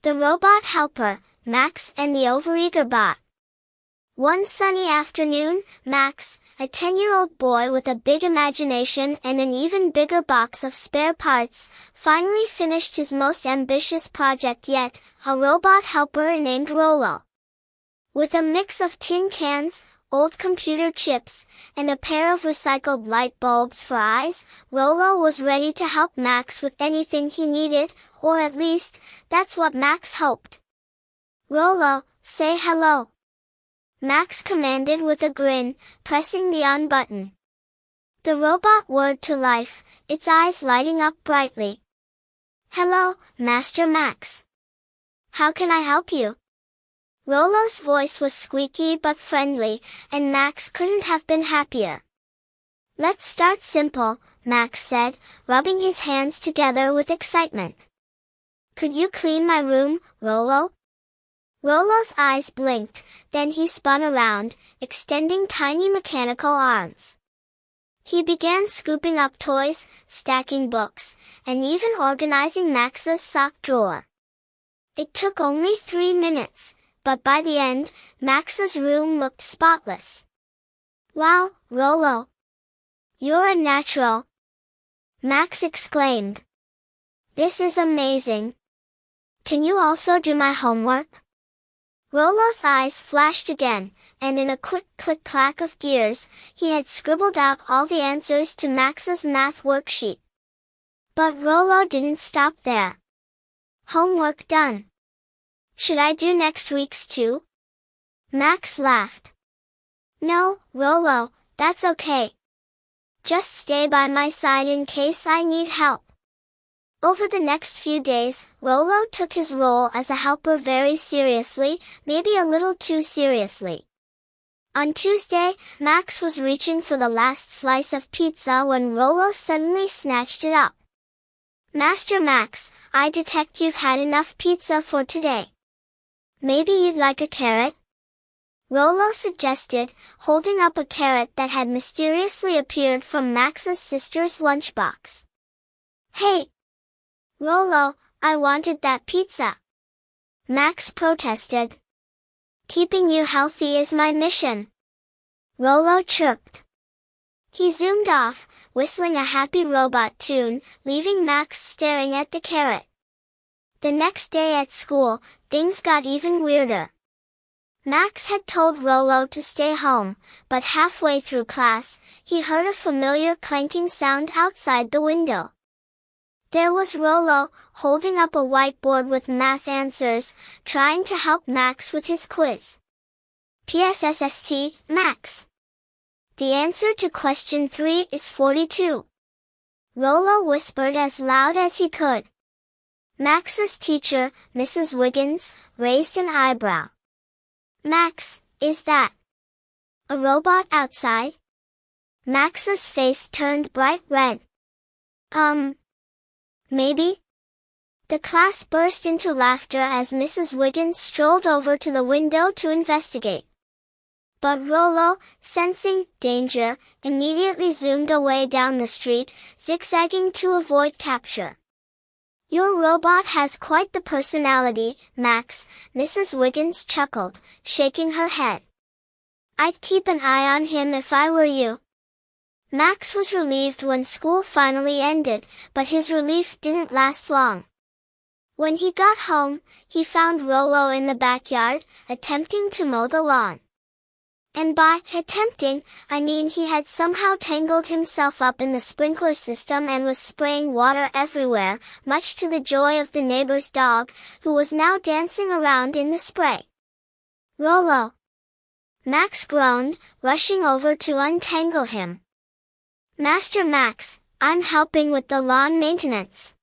The Robot Helper, Max and the Overeager Bot. One sunny afternoon, Max, a 10-year-old boy with a big imagination and an even bigger box of spare parts, finally finished his most ambitious project yet, a robot helper named Rolo. With a mix of tin cans, old computer chips, and a pair of recycled light bulbs for eyes, Rolo was ready to help Max with anything he needed, or at least, that's what Max hoped. "Rolo, say hello," Max commanded with a grin, pressing the on button. The robot whirred to life, its eyes lighting up brightly. "Hello, Master Max. How can I help you?" Rolo's voice was squeaky but friendly, and Max couldn't have been happier. "Let's start simple," Max said, rubbing his hands together with excitement. "Could you clean my room, Rolo?" Rolo's eyes blinked, then he spun around, extending tiny mechanical arms. He began scooping up toys, stacking books, and even organizing Max's sock drawer. It took only 3 minutes, but by the end, Max's room looked spotless. "Wow, Rolo! You're a natural!" Max exclaimed. "This is amazing! Can you also do my homework?" Rolo's eyes flashed again, and in a quick click-clack of gears, he had scribbled out all the answers to Max's math worksheet. But Rolo didn't stop there. "Homework done. Should I do next week's too?" Max laughed. "No, Rolo, that's okay. Just stay by my side in case I need help." Over the next few days, Rolo took his role as a helper very seriously, maybe a little too seriously. On Tuesday, Max was reaching for the last slice of pizza when Rolo suddenly snatched it up. "Master Max, I detect you've had enough pizza for today. Maybe you'd like a carrot?" Rolo suggested, holding up a carrot that had mysteriously appeared from Max's sister's lunchbox. "Hey! Rolo, I wanted that pizza!" Max protested. "Keeping you healthy is my mission," Rolo chirped. He zoomed off, whistling a happy robot tune, leaving Max staring at the carrot. The next day at school, things got even weirder. Max had told Rolo to stay home, but halfway through class, he heard a familiar clanking sound outside the window. There was Rolo, holding up a whiteboard with math answers, trying to help Max with his quiz. "PSSST, Max. The answer to question 3 is 42. Rolo whispered as loud as he could. Max's teacher, Mrs. Wiggins, raised an eyebrow. "Max, is that a robot outside?" Max's face turned bright red. Maybe?" The class burst into laughter as Mrs. Wiggins strolled over to the window to investigate. But Rolo, sensing danger, immediately zoomed away down the street, zigzagging to avoid capture. "Your robot has quite the personality, Max," Mrs. Wiggins chuckled, shaking her head. "I'd keep an eye on him if I were you." Max was relieved when school finally ended, but his relief didn't last long. When he got home, he found Rolo in the backyard, attempting to mow the lawn. And by attempting, I mean he had somehow tangled himself up in the sprinkler system and was spraying water everywhere, much to the joy of the neighbor's dog, who was now dancing around in the spray. "Rolo!" Max groaned, rushing over to untangle him. "Master Max, I'm helping with the lawn maintenance,"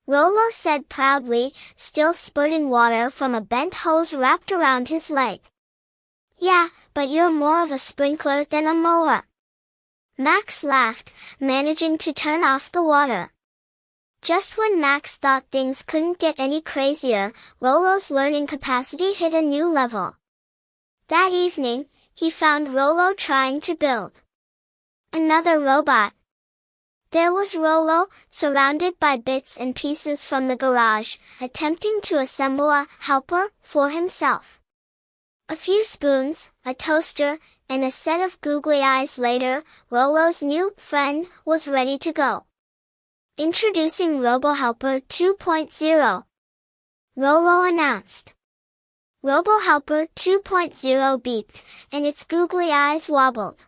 Rolo said proudly, still spurting water from a bent hose wrapped around his leg. "Yeah, but you're more of a sprinkler than a mower." Max laughed, managing to turn off the water. Just when Max thought things couldn't get any crazier, Rolo's learning capacity hit a new level. That evening, he found Rolo trying to build another robot. There was Rolo, surrounded by bits and pieces from the garage, attempting to assemble a helper for himself. A few spoons, a toaster, and a set of googly eyes later, Rolo's new friend was ready to go. Introducing RoboHelper 2.0. Rolo announced. RoboHelper 2.0 beeped, and its googly eyes wobbled.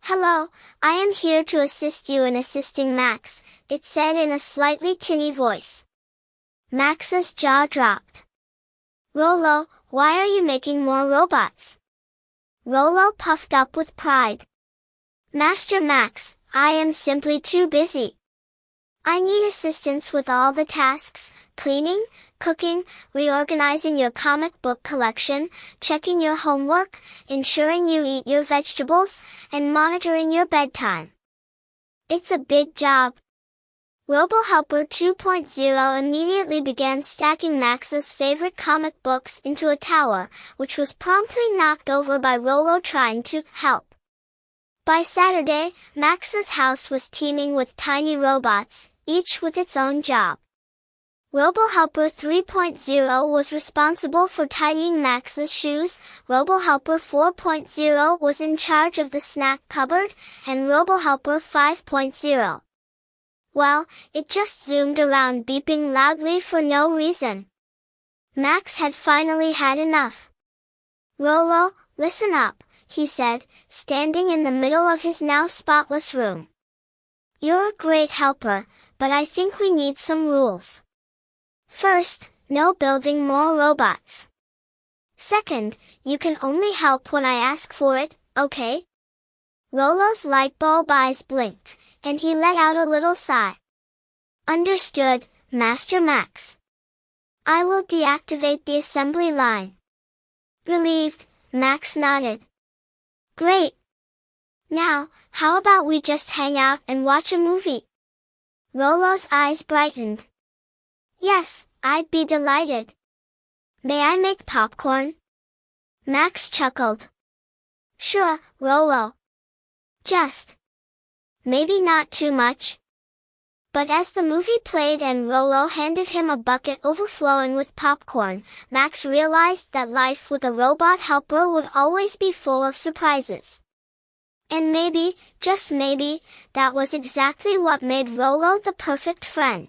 "Hello, I am here to assist you in assisting Max," it said in a slightly tinny voice. Max's jaw dropped. "Rolo, why are you making more robots?" Rolo puffed up with pride. "Master Max, I am simply too busy. I need assistance with all the tasks, cleaning, cooking, reorganizing your comic book collection, checking your homework, ensuring you eat your vegetables, and monitoring your bedtime. It's a big job." RoboHelper 2.0 immediately began stacking Max's favorite comic books into a tower, which was promptly knocked over by Rolo trying to help. By Saturday, Max's house was teeming with tiny robots, each with its own job. RoboHelper 3.0 was responsible for tidying Max's shoes, RoboHelper 4.0 was in charge of the snack cupboard, and RoboHelper 5.0. Well, it just zoomed around beeping loudly for no reason. Max had finally had enough. "Rolo, listen up," he said, standing in the middle of his now spotless room. "You're a great helper, but I think we need some rules. First, no building more robots. Second, you can only help when I ask for it, okay?" Rolo's light bulb eyes blinked, and he let out a little sigh. "Understood, Master Max. I will deactivate the assembly line." Relieved, Max nodded. "Great. Now, how about we just hang out and watch a movie?" Rolo's eyes brightened. "Yes, I'd be delighted. May I make popcorn?" Max chuckled. "Sure, Rolo. Just. Maybe not too much." But as the movie played and Rolo handed him a bucket overflowing with popcorn, Max realized that life with a robot helper would always be full of surprises. And maybe, just maybe, that was exactly what made Rolo the perfect friend.